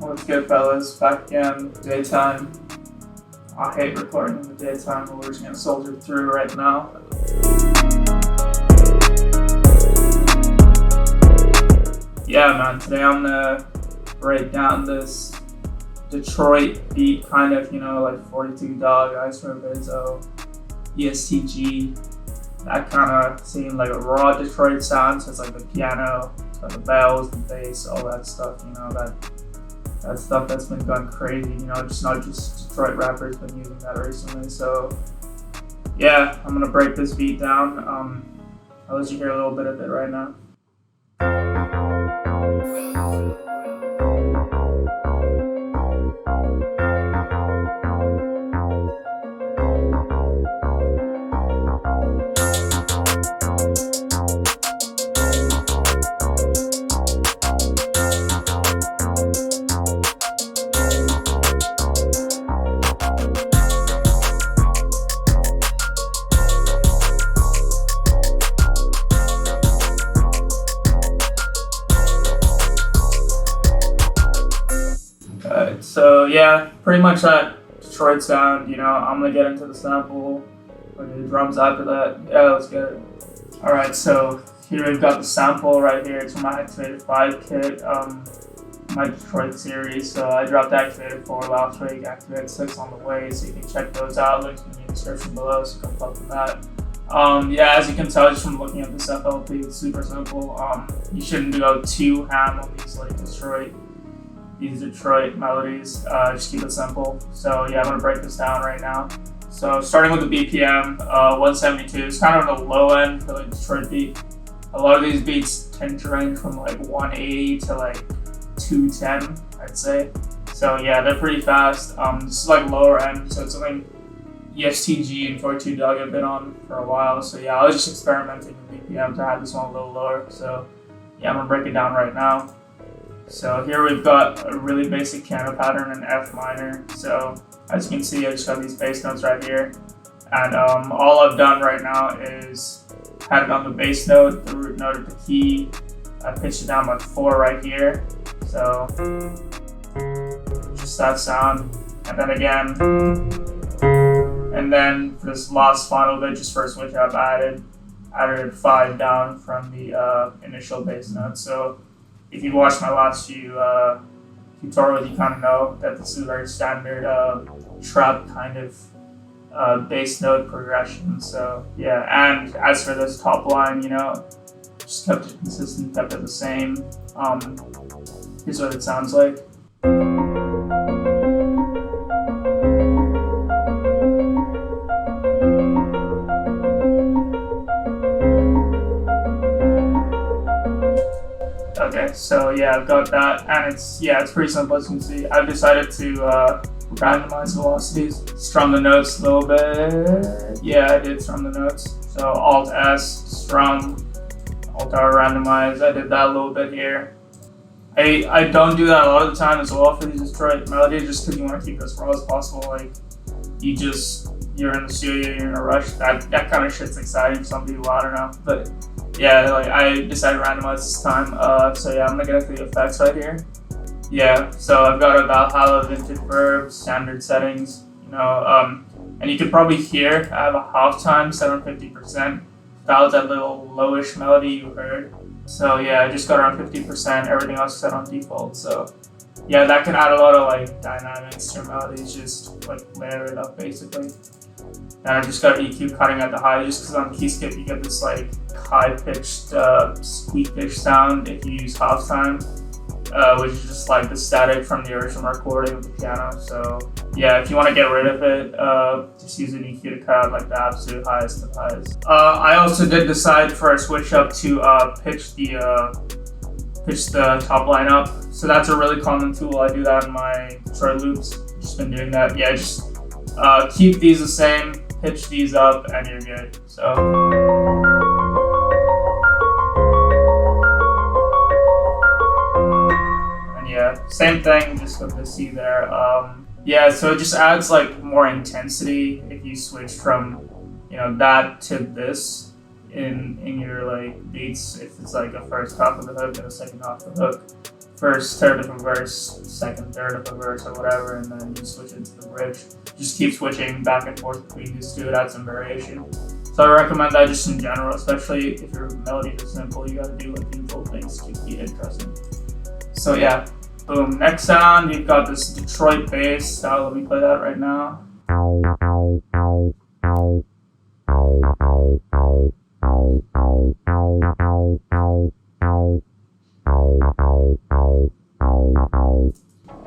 What's good, fellas? Back again, daytime. I hate recording in the daytime, but we're just gonna soldier through right now. Yeah, man, today I'm gonna break down this Detroit beat, kind of, like 42 Dugg, Icewear, Vezzo, ESTG. That kind of seemed like a raw Detroit sound, so it's like the piano, it's got the bells, the bass, all that stuff, that stuff that's been going crazy, just not just Detroit rappers been using that recently. So yeah, I'm gonna break this beat down. I'll let you hear a little bit of it right now. So yeah, pretty much that Detroit sound, I'm gonna get into the sample or the drums after that. Yeah, let's get it. Alright, so here we've got the sample right here. It's from my Activated 5 kit, my Detroit series. So I dropped Activated 4 last week, Activated 6 on the way, so you can check those out. Links in the description below, so come fuck with that. Yeah, as you can tell just from looking at this FLP, it's super simple. You shouldn't go too ham on these Detroit melodies, just keep it simple. So yeah, I'm gonna break this down right now. So starting with the BPM, 172 is kind of the low end for the Detroit beat. A lot of these beats tend to range from like 180 to like 210, I'd say. So yeah, they're pretty fast. This is like lower end, so it's something ESTG and 42 Dugg have been on for a while. So yeah, I was just experimenting with BPM to have this one a little lower. So yeah, I'm gonna break it down right now. So here we've got a really basic piano pattern in F minor. So as you can see, I just got these bass notes right here. And all I've done right now is had it on the bass note, the root note of the key. I pitched it down by 4 right here. So just that sound. And then again. And then for this last final bit, just for a switch up, I added 5 down from the initial bass note. So if you watched my last few tutorials, you kind of know that this is a very standard trap kind of bass note progression. So yeah, and as for this top line, just kept it consistent, kept it the same. Here's what it sounds like. Okay, so yeah, I've got that, and it's pretty simple as you can see. I've decided to randomize velocities, strum the notes a little bit. Yeah, I did strum the notes. So Alt S, strum, Alt R, randomize. I did that a little bit here. I don't do that a lot of the time as well for these Detroit melodies, just because you want to keep it as raw as possible. Like you're in the studio, you're in a rush. That kind of shit's exciting for some people. I don't know, but. Yeah, I decided to randomize this time. So yeah, I'm gonna get into the effects right here. Yeah, so I've got a Valhalla vintage verb, standard settings, and you can probably hear I have a halftime set on 50%. That was that little lowish melody you heard. So yeah, I just got around 50%, everything else is set on default. So yeah, that can add a lot of like dynamics to your melodies, just like layer it up basically. And I just got EQ cutting at the high, just because on key skip you get this like high-pitched, squeakish sound if you use halftime, which is just like the static from the original recording of the piano. So yeah, if you want to get rid of it, just use an EQ to cut out like the absolute highest of highs. I also did decide for a switch up to pitch the top line up. So that's a really common tool. I do that in my Detroit loops. Just been doing that. Yeah, just keep these the same, pitch these up, and you're good. So. Yeah, same thing, just with the C there. Yeah, so it just adds like more intensity if you switch from, that to this in your like beats. If it's like a first half of the hook and a second half of the hook. first third of a verse, second third of a verse, or whatever, and then you switch into the bridge. Just keep switching back and forth between these two. It adds some variation. So I recommend that just in general, especially if your melodies are simple. You gotta do like these little things to keep it interesting. So yeah, boom. Next sound, you've got this Detroit bass. Let me play that right now.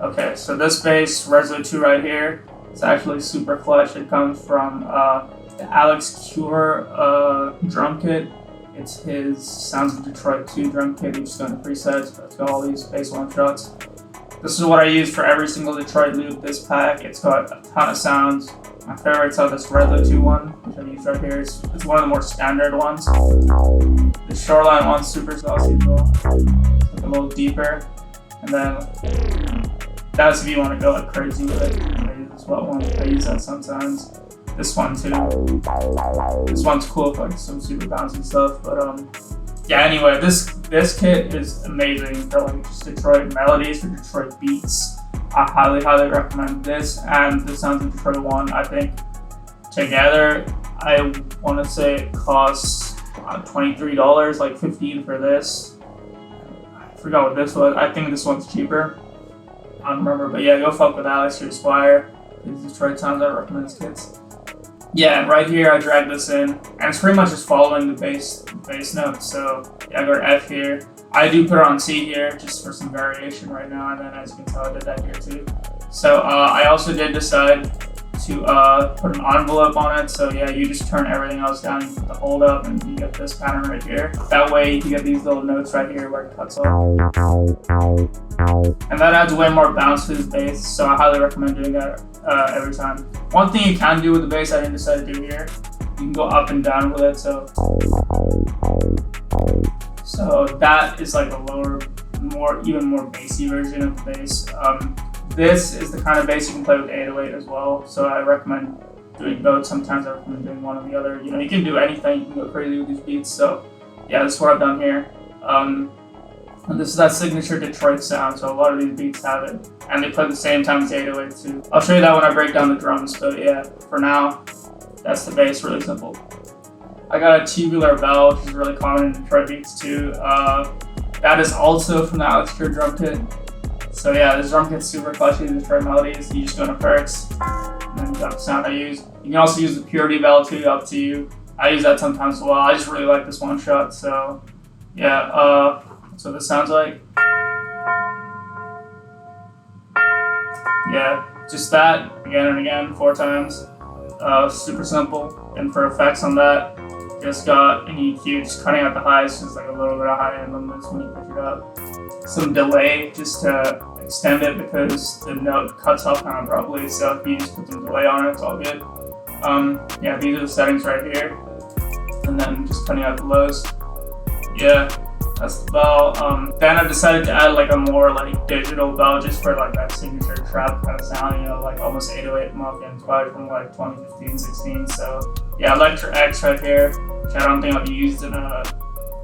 Okay, so this bass, RohXO 2 right here, it's actually super clutch. It comes from the Alex Cure drum kit. It's his Sounds of Detroit 2 drum kit. He's done presets. It's got all these bass one shots. This is what I use for every single Detroit loop. This pack, it's got a ton of sounds. My favorites are this RohXO 2 one, which I use right here. It's one of the more standard ones. The Shoreline one's super saucy as well. It's like a little deeper. And then that's if you want to go like crazy with it. I use this wet one. I use that sometimes. This one too. This one's cool for like some super bouncy stuff. But yeah. Anyway, this kit is amazing for like just Detroit melodies, for Detroit beats. I highly recommend this and the Sounds of Detroit one. I think together, I want to say it costs $23, like $15 for this. I forgot what this was. I think this one's cheaper. I don't remember, but yeah, go fuck with Alex or Icewear. These Detroit sounds, I recommend his kits. Yeah, and right here I drag this in, and it's pretty much just following the bass notes. So yeah, I go to F here. I do put it on C here just for some variation right now, and then as you can tell, I did that here too. So I also did decide to put an envelope on it. So yeah, you just turn everything else down, you put the hold up, and you get this pattern right here. That way you get these little notes right here where it cuts off. And that adds way more bounce to the bass, so I highly recommend doing that every time. One thing you can do with the bass I didn't decide to do here, you can go up and down with it. So that is like a lower, even more bassy version of the bass. This is the kind of bass you can play with 808 as well. So I recommend doing both. Sometimes I recommend doing one or the other. You know, you can do anything. You can go crazy with these beats. So yeah, that's what I've done here. And this is that signature Detroit sound. So a lot of these beats have it, and they play the same time as 808 too. I'll show you that when I break down the drums. But yeah, for now, that's the bass. Really simple. I got a tubular bell, which is really common in Detroit beats too. That is also from the Alex Cure drum kit. So yeah, this drum kit's super clutchy in Detroit melodies. You just go to perks, and then you got the sound I use. You can also use the purity bell too, up to you. I use that sometimes as well. I just really like this one shot, so yeah, that's what this sounds like. Yeah, just that, again and again, 4 times. Super simple. And for effects on that, just got an EQ, just cutting out the highs, just like a little bit of high end on this when you pick it up. Some delay just to extend it because the note cuts off kind of abruptly, so if you just put some delay on it, it's all good. Yeah, these are the settings right here, and then just cutting out the lows. Yeah, that's the bell. Then I decided to add like a more like digital bell just for like that signature trap kind of sound, you know, like almost 808 Mafia inspired from like 2015, 16. So yeah, Electra X right here, which I don't think I've used in a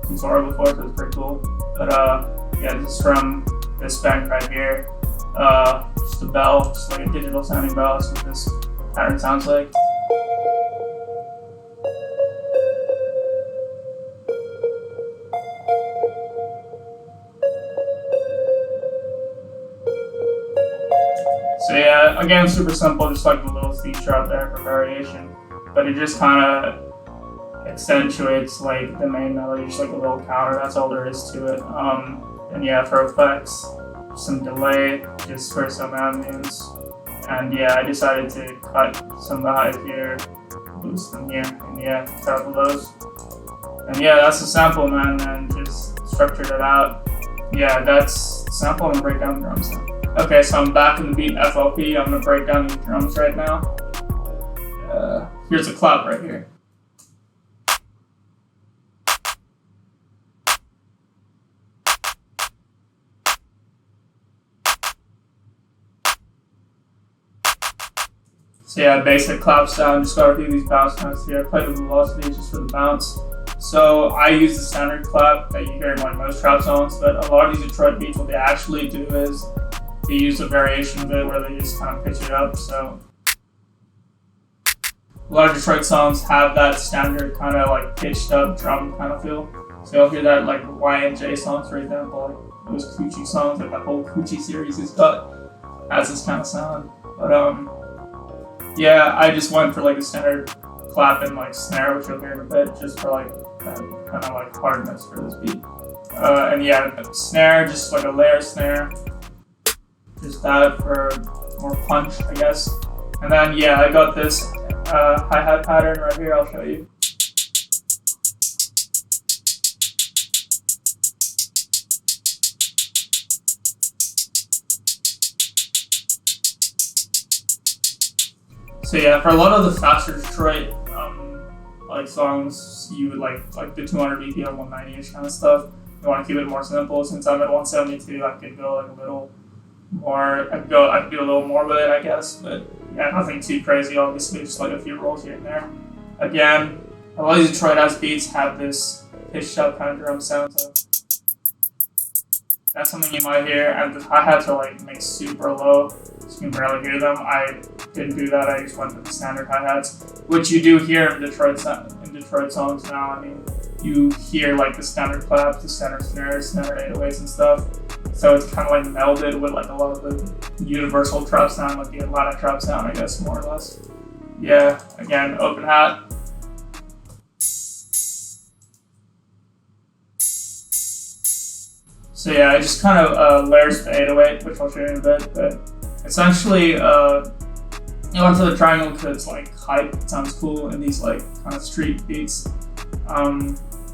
tutorial before, so it's pretty cool. But yeah, this is from this bank right here. Just a bell, just like a digital sounding bell. That's what this pattern sounds like. So yeah, again, super simple, just like the little feature out there for variation. But it just kind of accentuates like the main melody, just like a little counter. That's all there is to it. And yeah, for effects, some delay, just for some ambience. And yeah, I decided to cut some of the highs here, boost them here, and yeah, cut out the lows. And yeah, that's the sample, man, and just structured it out. Yeah, that's the sample. I'm gonna break down the drums now. Okay, so I'm back in the beat FLP. I'm gonna break down the drums right now. Here's a clap right here. So yeah, basic clap sound, just got a few of these bounce notes here. I played with velocity just for the bounce. So I use the standard clap that you hear in like most trap songs, but a lot of these Detroit beats, what they actually do is they use a variation of it where they just kind of pitch it up. So a lot of Detroit songs have that standard kind of like pitched up drum kind of feel. So you'll hear that like Y and J songs, for example, like those Coochie songs, like that whole Coochie series has got has this kind of sound. But yeah, I just went for like a standard clap and like snare, which you'll hear in a bit, just for like that kind of like hardness for this beat. And yeah, snare, just like a layer snare, just that for more punch, I guess. And then yeah, I got this hi-hat pattern right here, I'll show you. So yeah, for a lot of the faster Detroit like songs, you would like the 200 BPM, 190-ish kind of stuff. You want to keep it more simple. Since I'm at 172, I could go like a little more. I could do a little more with it, I guess. But yeah, nothing too crazy. Obviously, just like a few rolls here and there. Again, a lot of these Detroit house beats have this pitched up kind of drum sound. So that's something you might hear. And the hi-hats are like mixed super low, so you can barely hear them. I didn't do that. I just went with the standard hi-hats, which you do hear in Detroit songs now. I mean, you hear like the standard claps, the standard snares, standard 808s and stuff. So it's kind of like melded with like a lot of the universal trap sound, like the Atlanta trap sound, I guess, more or less. Yeah, again, open hat. So yeah, I just kind of layers the 808, which I'll show you in a bit, but essentially, you went to the triangle because it's like hype, it sounds cool in these like kind of street beats.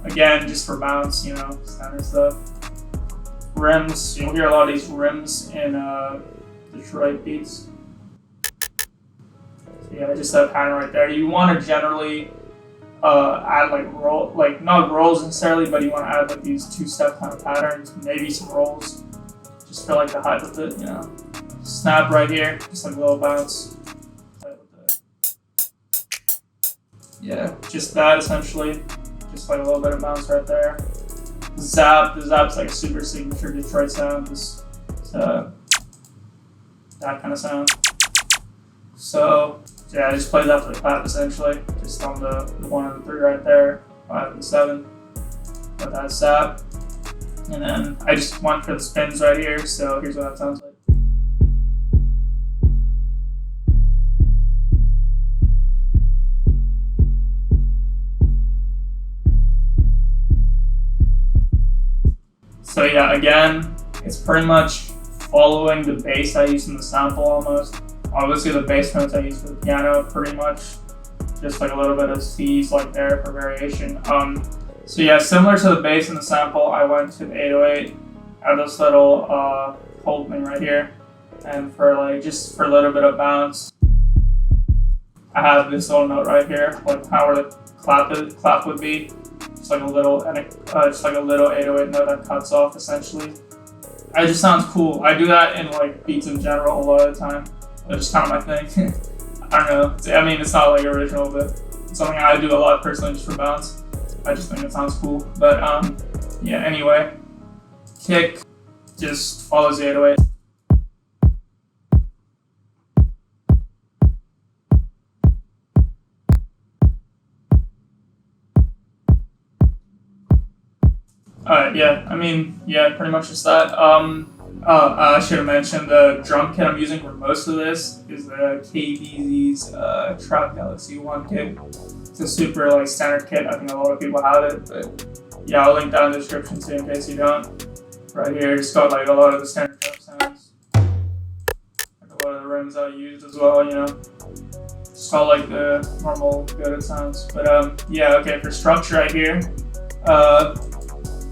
Again, just for bounce, you know, standard stuff. Rims, you'll hear a lot of these rims in Detroit beats. So yeah, just that pattern right there. You want to generally add like not rolls necessarily, but you want to add like these two-step kind of patterns, maybe some rolls, just for like the hype of it, you know. Snap right here, just like a little bounce. Yeah, just that essentially, just like a little bit of bounce right there. Zap, the zap's like a super signature Detroit sound, just that kind of sound. So yeah, I just played that for the clap essentially, just on the 1 and the 3 right there, 5 and 7, with that zap. And then I just went for the spins right here, so here's what that sounds like. So yeah, again, it's pretty much following the bass I use in the sample almost. Obviously the bass notes I use for the piano pretty much, just like a little bit of C's like there for variation. So yeah, similar to the bass in the sample, I went to the 808, I have this little hold thing right here, and for like, just for a little bit of bounce, I have this little note right here, like how the clap would be. Just like a little 808 note that cuts off essentially. It just sounds cool. I do that in like beats in general a lot of the time. It's just kind of my thing. I don't know. I mean, it's not like original, but it's something I do a lot personally just for bounce. I just think it sounds cool. But yeah. Anyway, kick just follows the 808. Alright, yeah, I mean, yeah, pretty much just that. I should have mentioned the drum kit I'm using for most of this is the KBZ's Trap Galaxy 1 kit. It's a super like standard kit, I think a lot of people have it, but yeah, I'll link down in the description too in case you don't. Right here, it's got like a lot of the standard trap sounds. Like a lot of the rims I used as well, you know. It's all like the normal good sounds. But yeah, okay, for structure right here,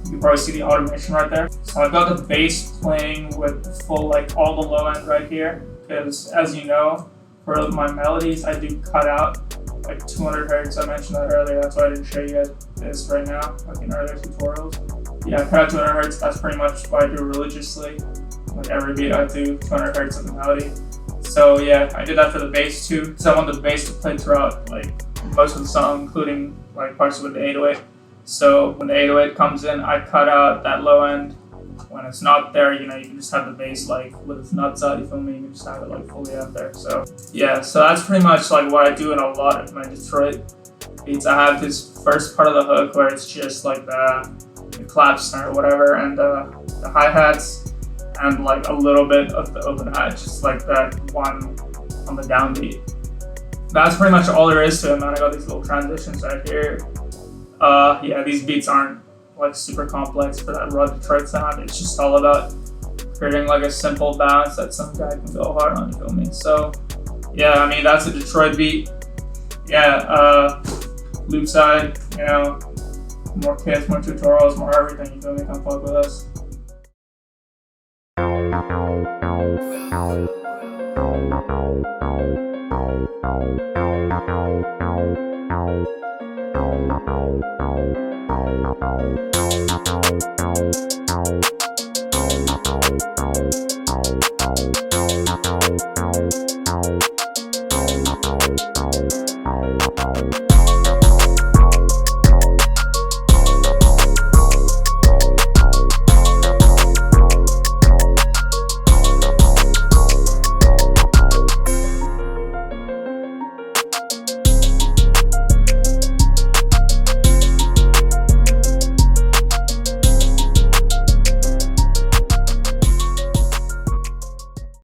you can probably see the automation right there. So I've got the bass playing with full, like all the low end right here, because as you know, for my melodies, I do cut out like 200 hertz. I mentioned that earlier, that's why I didn't show you guys this right now, like in earlier tutorials. Yeah, I cut out 200 hertz, that's pretty much what I do religiously. Like every beat I do 200 hertz of the melody. So yeah, I did that for the bass too, because I want the bass to play throughout like most of the song, including like parts with the 808. So when the 808 comes in, I cut out that low end. When it's not there, you know, you can just have the bass like with its nuts out, you feel me? You can just have it like fully out there. So yeah, so that's pretty much like what I do in a lot of my Detroit beats. I have this first part of the hook where it's just like the clap snare or whatever, and the hi-hats, and like a little bit of the open hat, just like that one on the downbeat. That's pretty much all there is to it, man. I got these little transitions right here. Yeah, these beats aren't like super complex for that raw Detroit sound. It's just all about creating like a simple bounce that some guy can go hard on, you feel me? So yeah, I mean, that's a Detroit beat. Yeah, loop side, you know, more kits, more tutorials, more everything, you feel me? Come fuck with us.